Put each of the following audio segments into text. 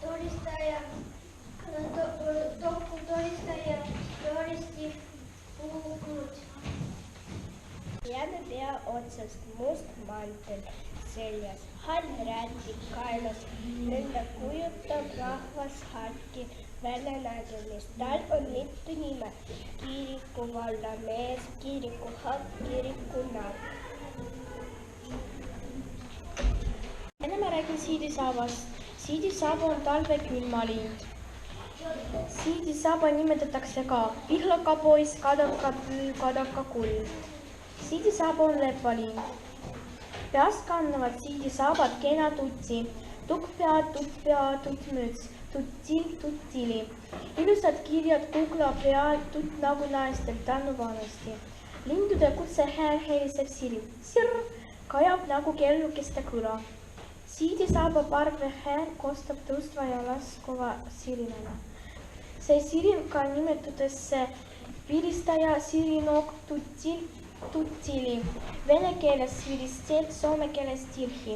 tulistaja otsast must mantel seljas, hall rätik kaelas. Nõnda kujutab rahvas harki väljanägemist. Tal on mitu nime: kiriku vallamees, kiriku hakk, kiriku narr. Enne ma räägin siidisaabast. Siidisaaba on talve külmalind. Siidisaaba nimetatakse ka pihlakapoiss, kadakapüü, kadakakull. Siidisaaba on lepalind. Peas kannavad siidisaabad kena tutsi, tukkpea, tuttmüts, tutsil, tuttili. Ilusad kirjad kukla peal, tutt nagu naistel tannu vanasti. Lindude kutse hääl heliseb sirv, sirr, kajab nagu kellukeste kõla. Siidisaaba parve hääl kostab tõustva ja laskuva sirinena. See sirin ka nimetudesse viristaja, sirinok, tutsili. Vene keeles sviristsel, soome keeles tilhi.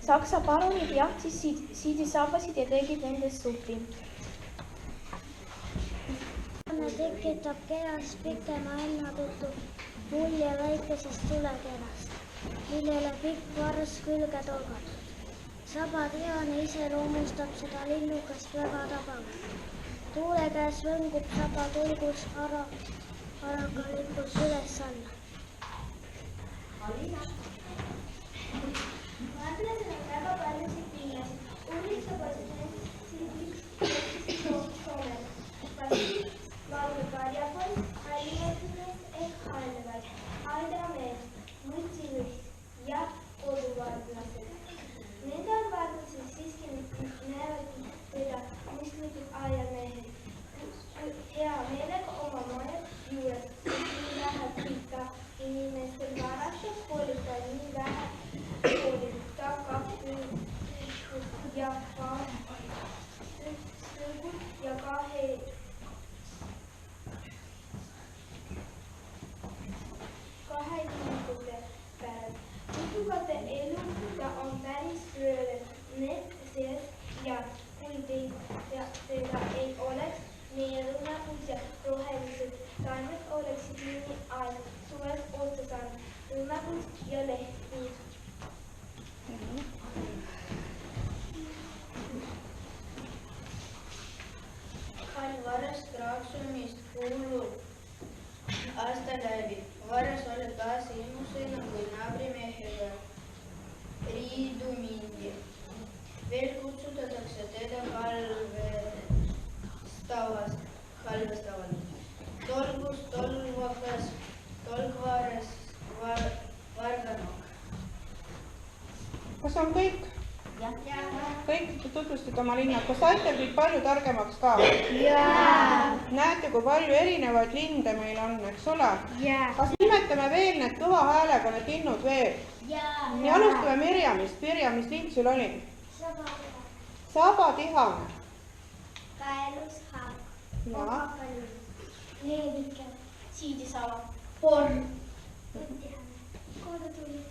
Saksa parunid jahtis siidisaabasid ja tegid nendest suppi. Tekitab keras pikema ennatõttu mulje väikesest tulekerast, millele pikk varss külge tolgatud. Sabateane iseloomustab seda linnukest väga tabavalt. Tuule käes võngub saba tulgus arakalikus üles-alla. Vaatlasel on väga paljusid piinasid. Uudissabasid nendest Soomes. Passid, valgud varjapoiss, hallimeelsusest ehk haldavad, haldramees, mõtsijuht ja koduvaatlased. Nende vaatlased siiski näevad teda mõistlikud aiamehed. Hea meelega oma maja juures, nii vähe pika inimestel varastab, hoolib nii vähe, hoolib ta kahe liikute pärast. Tutugate elu ta on päris röövel, need sees ja kui teda ei oleks, meie lõunapuus ja rohelised taimed oleksid nii aeg suves otsa saanud, lõunapuus ja lehtpuus. Hall varras kraaksumist kuulub aasta läbi. Varras oli taas ilmusõna, kui naabrimehega riidu mindi. Veel kutsutatakse teda halvestavalt. Tolgus, tolvakas, tolgvaares, varganok. Kas on kõik? Kõik tutvustid oma linnad. Kas saite kõik palju targemaks ka? Näete, kui palju erinevaid linde meil on, eks ole? Kas nimetame veel need kõva häälega, need linnud veel? Nii alustame Mirjamist. Mirjam, mis lind sul oli? Sabatihane. Kaelushaag. Ja. Leevike. Siidisaava. Porn. Kodutuli.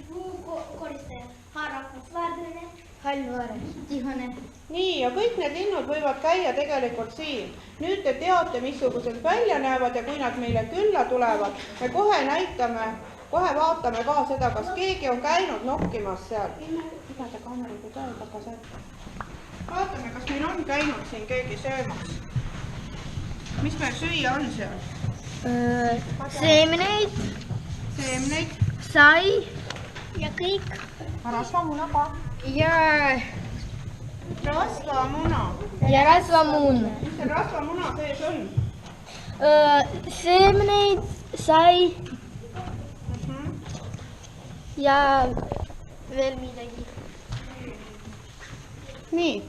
Puukoristaja. Harakus. Vardlane. Hallvares, tihane. Nii, ja kõik need linnud võivad käia tegelikult siin. Nüüd te teate, missugused välja näevad ja kui nad meile külla tulevad, me kohe näitame, kohe vaatame ka seda, kas keegi on käinud nokkimas seal. Pidada kaameriga ka, taga seal. Vaatame, kas meil on käinud siin keegi söömas. Mis meil süüa on seal? Seemneid, Seemneid. sai Ja kõik. Rasvamuna ka. ja Rasvamuna. rasvamuun. Mis see rasvamuna sees on? Seemneid, sai ja veel midagi. Nii.